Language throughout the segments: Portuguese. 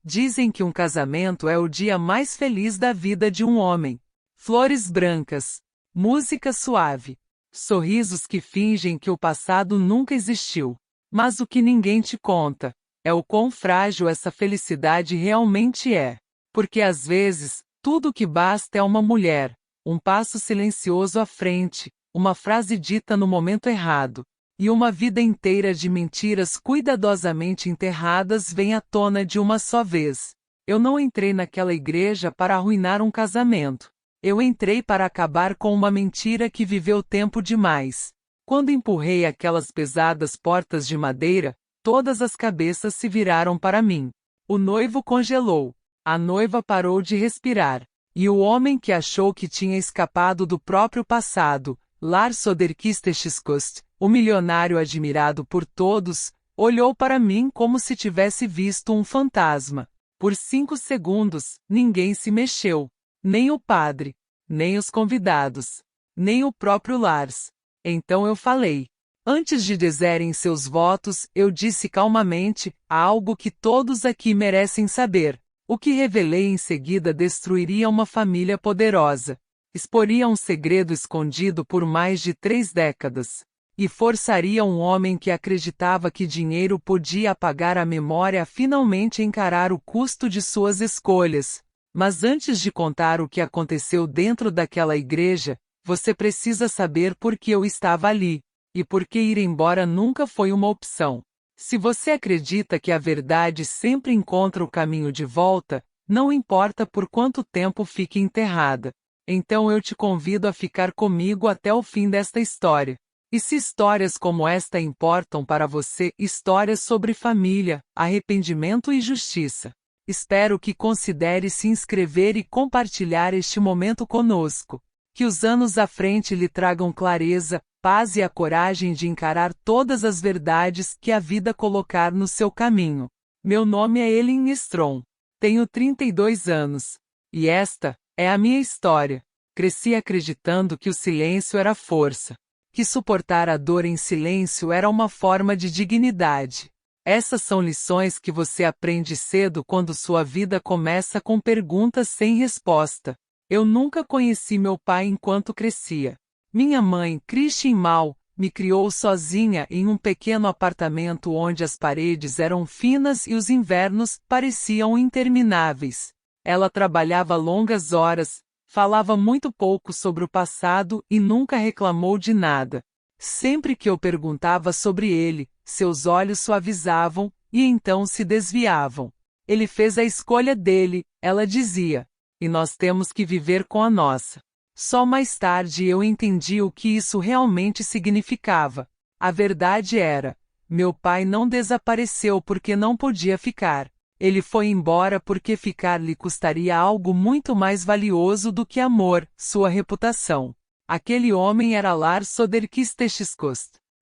Dizem que um casamento é o dia mais feliz da vida de um homem. Flores brancas, música suave, sorrisos que fingem que o passado nunca existiu. Mas o que ninguém te conta é o quão frágil essa felicidade realmente é. Porque às vezes, tudo o que basta é uma mulher, um passo silencioso à frente, uma frase dita no momento errado, e uma vida inteira de mentiras cuidadosamente enterradas vem à tona de uma só vez. Eu não entrei naquela igreja para arruinar um casamento. Eu entrei para acabar com uma mentira que viveu tempo demais. Quando empurrei aquelas pesadas portas de madeira, todas as cabeças se viraram para mim. O noivo congelou. A noiva parou de respirar. E o homem que achou que tinha escapado do próprio passado, Lars Söderqvist, o milionário admirado por todos, olhou para mim como se tivesse visto um fantasma. Por 5 segundos, ninguém se mexeu. Nem o padre, nem os convidados, nem o próprio Lars. Então eu falei. Antes de dizerem seus votos, eu disse calmamente algo que todos aqui merecem saber. O que revelei em seguida destruiria uma família poderosa, exporia um segredo escondido por mais de 3 décadas, e forçaria um homem que acreditava que dinheiro podia apagar a memória a finalmente encarar o custo de suas escolhas. Mas antes de contar o que aconteceu dentro daquela igreja, você precisa saber por que eu estava ali, e por que ir embora nunca foi uma opção. Se você acredita que a verdade sempre encontra o caminho de volta, não importa por quanto tempo fique enterrada. Então eu te convido a ficar comigo até o fim desta história. E se histórias como esta importam para você, histórias sobre família, arrependimento e justiça, espero que considere se inscrever e compartilhar este momento conosco. Que os anos à frente lhe tragam clareza, paz e a coragem de encarar todas as verdades que a vida colocar no seu caminho. Meu nome é Elin Strom. Tenho 32 anos. E esta é a minha história. Cresci acreditando que o silêncio era força, que suportar a dor em silêncio era uma forma de dignidade. Essas são lições que você aprende cedo quando sua vida começa com perguntas sem resposta. Eu nunca conheci meu pai enquanto crescia. Minha mãe, Christine Mal, me criou sozinha em um pequeno apartamento onde as paredes eram finas e os invernos pareciam intermináveis. Ela trabalhava longas horas, falava muito pouco sobre o passado e nunca reclamou de nada. Sempre que eu perguntava sobre ele, seus olhos suavizavam e então se desviavam. Ele fez a escolha dele, ela dizia, e nós temos que viver com a nossa. Só mais tarde eu entendi o que isso realmente significava. A verdade era, meu pai não desapareceu porque não podia ficar. Ele foi embora porque ficar lhe custaria algo muito mais valioso do que amor, sua reputação. Aquele homem era Lars Söderqvist.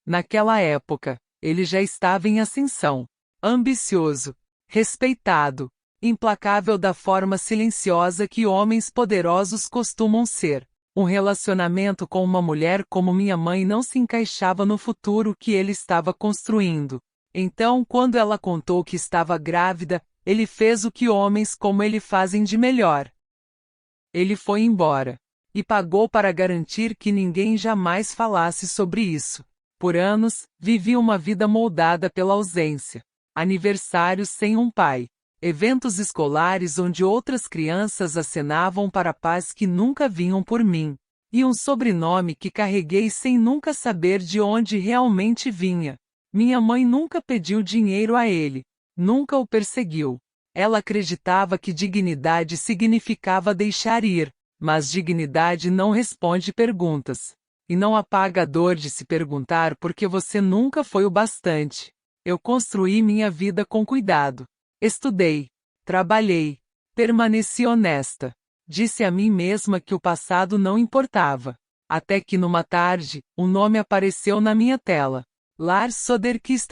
Naquela época, ele já estava em ascensão. Ambicioso, respeitado, implacável da forma silenciosa que homens poderosos costumam ser. Um relacionamento com uma mulher como minha mãe não se encaixava no futuro que ele estava construindo. Então, quando ela contou que estava grávida, ele fez o que homens como ele fazem de melhor. Ele foi embora. E pagou para garantir que ninguém jamais falasse sobre isso. Por anos, vivi uma vida moldada pela ausência. Aniversários sem um pai. Eventos escolares onde outras crianças acenavam para pais que nunca vinham por mim. E um sobrenome que carreguei sem nunca saber de onde realmente vinha. Minha mãe nunca pediu dinheiro a ele. Nunca o perseguiu. Ela acreditava que dignidade significava deixar ir, mas dignidade não responde perguntas. E não apaga a dor de se perguntar porque você nunca foi o bastante. Eu construí minha vida com cuidado. Estudei, trabalhei, permaneci honesta. Disse a mim mesma que o passado não importava. Até que numa tarde, um nome apareceu na minha tela. Lars Söderqvist.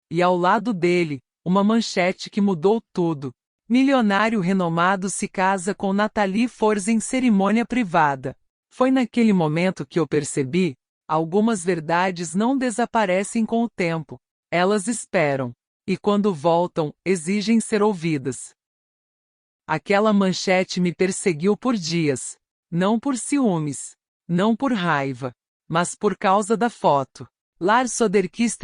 E ao lado dele, uma manchete que mudou tudo. Milionário renomado se casa com Natalie Force em cerimônia privada. Foi naquele momento que eu percebi, algumas verdades não desaparecem com o tempo. Elas esperam. E quando voltam, exigem ser ouvidas. Aquela manchete me perseguiu por dias. Não por ciúmes. Não por raiva. Mas por causa da foto. Lars Soderquist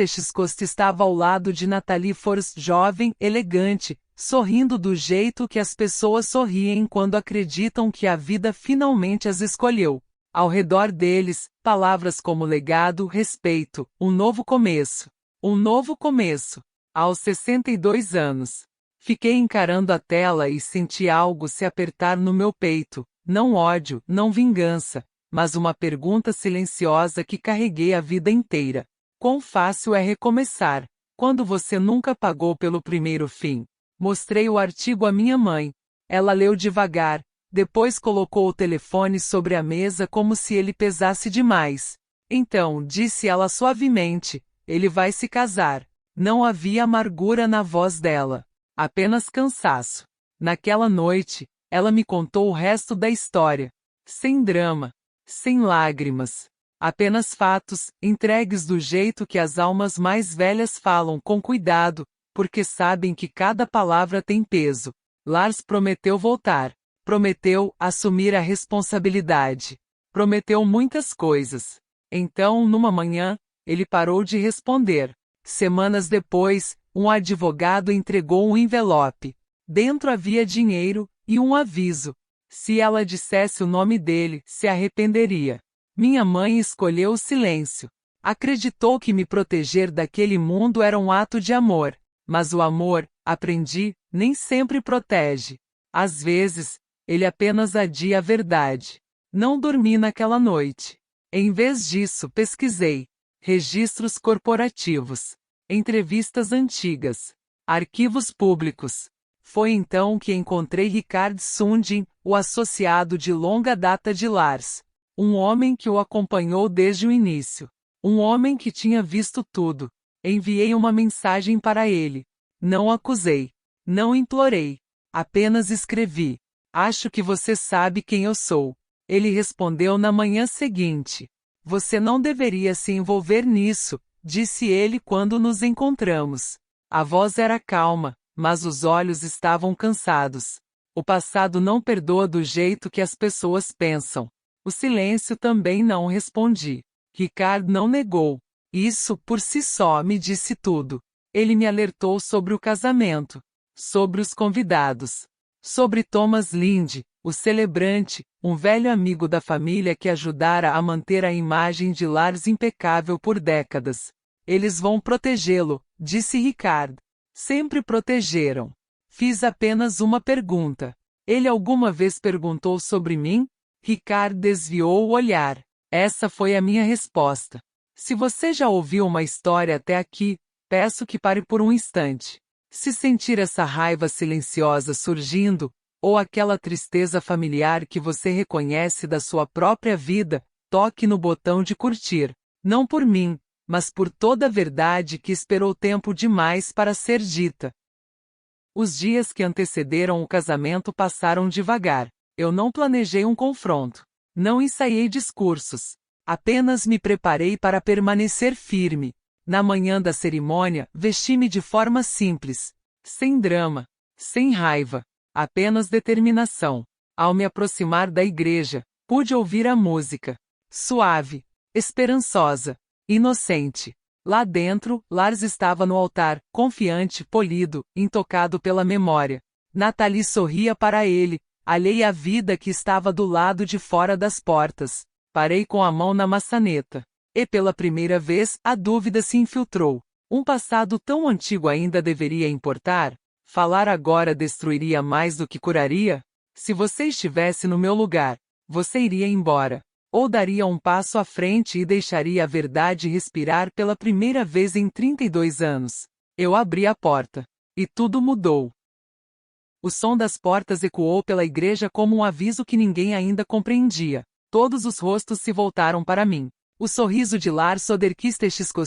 estava ao lado de Natalie Forst, jovem, elegante, sorrindo do jeito que as pessoas sorriem quando acreditam que a vida finalmente as escolheu. Ao redor deles, palavras como legado, respeito, um novo começo. Um novo começo. Aos 62 anos. Fiquei encarando a tela e senti algo se apertar no meu peito. Não ódio, não vingança, mas uma pergunta silenciosa que carreguei a vida inteira. Quão fácil é recomeçar, quando você nunca pagou pelo primeiro fim? Mostrei o artigo à minha mãe. Ela leu devagar, depois colocou o telefone sobre a mesa como se ele pesasse demais. Então, disse ela suavemente, ele vai se casar. Não havia amargura na voz dela. Apenas cansaço. Naquela noite, ela me contou o resto da história. Sem drama. Sem lágrimas. Apenas fatos, entregues do jeito que as almas mais velhas falam com cuidado, porque sabem que cada palavra tem peso. Lars prometeu voltar. Prometeu assumir a responsabilidade. Prometeu muitas coisas. Então, numa manhã, ele parou de responder. Semanas depois, um advogado entregou um envelope. Dentro havia dinheiro e um aviso. Se ela dissesse o nome dele, se arrependeria. Minha mãe escolheu o silêncio. Acreditou que me proteger daquele mundo era um ato de amor. Mas o amor, aprendi, nem sempre protege. Às vezes, ele apenas adia a verdade. Não dormi naquela noite. Em vez disso, pesquisei. Registros corporativos. Entrevistas antigas. Arquivos públicos. Foi então que encontrei Rikard Sundin, o associado de longa data de Lars. Um homem que o acompanhou desde o início. Um homem que tinha visto tudo. Enviei uma mensagem para ele. Não acusei. Não implorei. Apenas escrevi. Acho que você sabe quem eu sou. Ele respondeu na manhã seguinte. Você não deveria se envolver nisso, disse ele quando nos encontramos. A voz era calma, mas os olhos estavam cansados. O passado não perdoa do jeito que as pessoas pensam. O silêncio também não respondi. Rikard não negou. Isso, por si só, me disse tudo. Ele me alertou sobre o casamento. Sobre os convidados. Sobre Thomas Linde, o celebrante, um velho amigo da família que ajudara a manter a imagem de Lars impecável por décadas. Eles vão protegê-lo, disse Rikard. Sempre protegeram. Fiz apenas uma pergunta. Ele alguma vez perguntou sobre mim? Rikard desviou o olhar. Essa foi a minha resposta. Se você já ouviu uma história até aqui, peço que pare por um instante. Se sentir essa raiva silenciosa surgindo, ou aquela tristeza familiar que você reconhece da sua própria vida, toque no botão de curtir. Não por mim, mas por toda a verdade que esperou tempo demais para ser dita. Os dias que antecederam o casamento passaram devagar. Eu não planejei um confronto. Não ensaiei discursos. Apenas me preparei para permanecer firme. Na manhã da cerimônia, vesti-me de forma simples. Sem drama. Sem raiva. Apenas determinação. Ao me aproximar da igreja, pude ouvir a música. Suave. Esperançosa. Inocente. Lá dentro, Lars estava no altar, confiante, polido, intocado pela memória. Natalie sorria para ele, alheia à vida que estava do lado de fora das portas. Parei com a mão na maçaneta. E pela primeira vez, a dúvida se infiltrou. Um passado tão antigo ainda deveria importar? Falar agora destruiria mais do que curaria? Se você estivesse no meu lugar, você iria embora. Ou daria um passo à frente e deixaria a verdade respirar pela primeira vez em 32 anos. Eu abri a porta. E tudo mudou. O som das portas ecoou pela igreja como um aviso que ninguém ainda compreendia. Todos os rostos se voltaram para mim. O sorriso de Lars Soderquist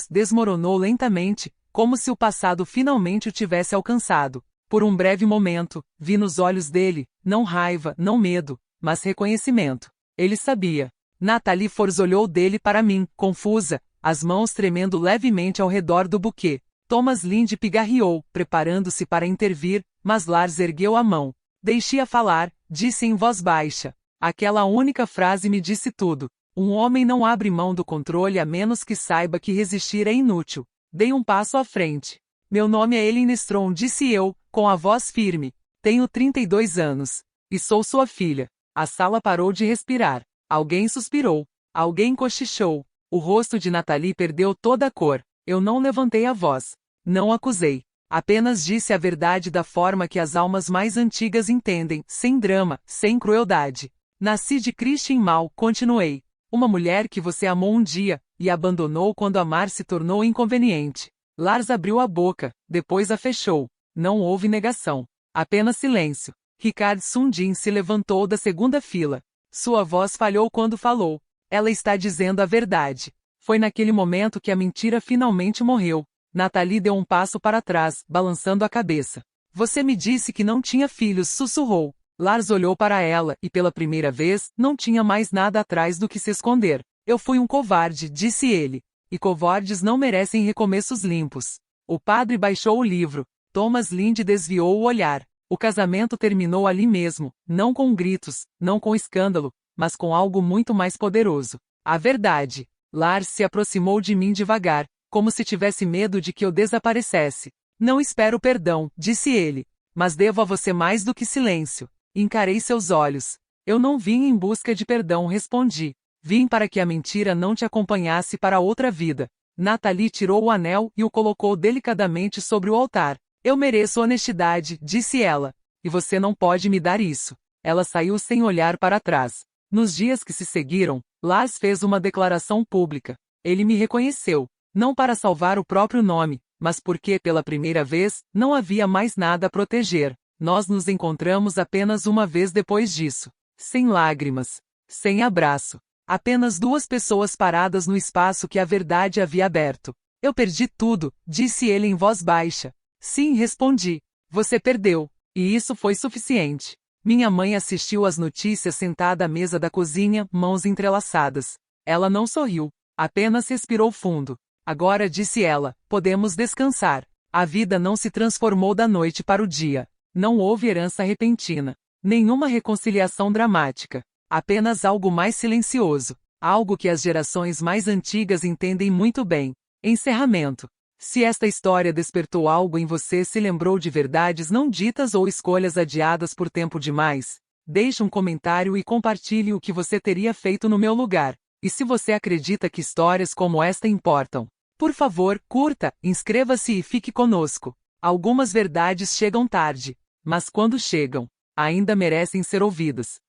desmoronou lentamente, como se o passado finalmente o tivesse alcançado. Por um breve momento, vi nos olhos dele, não raiva, não medo, mas reconhecimento. Ele sabia. Natalie Forst olhou dele para mim, confusa, as mãos tremendo levemente ao redor do buquê. Thomas Linde pigarreou, preparando-se para intervir, mas Lars ergueu a mão. Deixe-a falar, disse em voz baixa. Aquela única frase me disse tudo. Um homem não abre mão do controle a menos que saiba que resistir é inútil. Dei um passo à frente. Meu nome é Elin Strom, disse eu, com a voz firme. Tenho 32 anos. E sou sua filha. A sala parou de respirar. Alguém suspirou. Alguém cochichou. O rosto de Nathalie perdeu toda a cor. Eu não levantei a voz. Não acusei. Apenas disse a verdade da forma que as almas mais antigas entendem, sem drama, sem crueldade. Nasci de Christian Mal, continuei. Uma mulher que você amou um dia, e abandonou quando amar se tornou inconveniente. Lars abriu a boca, depois a fechou. Não houve negação. Apenas silêncio. Ricard Sundin se levantou da segunda fila. Sua voz falhou quando falou. Ela está dizendo a verdade. Foi naquele momento que a mentira finalmente morreu. Nathalie deu um passo para trás, balançando a cabeça. Você me disse que não tinha filhos, sussurrou. Lars olhou para ela e pela primeira vez, não tinha mais nada atrás do que se esconder. Eu fui um covarde, disse ele. E covardes não merecem recomeços limpos. O padre baixou o livro. Thomas Linde desviou o olhar. O casamento terminou ali mesmo, não com gritos, não com escândalo, mas com algo muito mais poderoso. A verdade. Lars se aproximou de mim devagar, como se tivesse medo de que eu desaparecesse. Não espero perdão, disse ele. Mas devo a você mais do que silêncio. Encarei seus olhos. Eu não vim em busca de perdão, respondi. Vim para que a mentira não te acompanhasse para outra vida. Nathalie tirou o anel e o colocou delicadamente sobre o altar. Eu mereço honestidade, disse ela. E você não pode me dar isso. Ela saiu sem olhar para trás. Nos dias que se seguiram, Lars fez uma declaração pública. Ele me reconheceu, não para salvar o próprio nome, mas porque, pela primeira vez, não havia mais nada a proteger. Nós nos encontramos apenas uma vez depois disso. Sem lágrimas. Sem abraço. Apenas duas pessoas paradas no espaço que a verdade havia aberto. Eu perdi tudo, disse ele em voz baixa. Sim, respondi. Você perdeu. E isso foi suficiente. Minha mãe assistiu às notícias sentada à mesa da cozinha, mãos entrelaçadas. Ela não sorriu. Apenas respirou fundo. Agora, disse ela, podemos descansar. A vida não se transformou da noite para o dia. Não houve herança repentina. Nenhuma reconciliação dramática. Apenas algo mais silencioso. Algo que as gerações mais antigas entendem muito bem. Encerramento. Se esta história despertou algo em você, se lembrou de verdades não ditas ou escolhas adiadas por tempo demais, deixe um comentário e compartilhe o que você teria feito no meu lugar. E se você acredita que histórias como esta importam, por favor, curta, inscreva-se e fique conosco. Algumas verdades chegam tarde, mas quando chegam, ainda merecem ser ouvidas.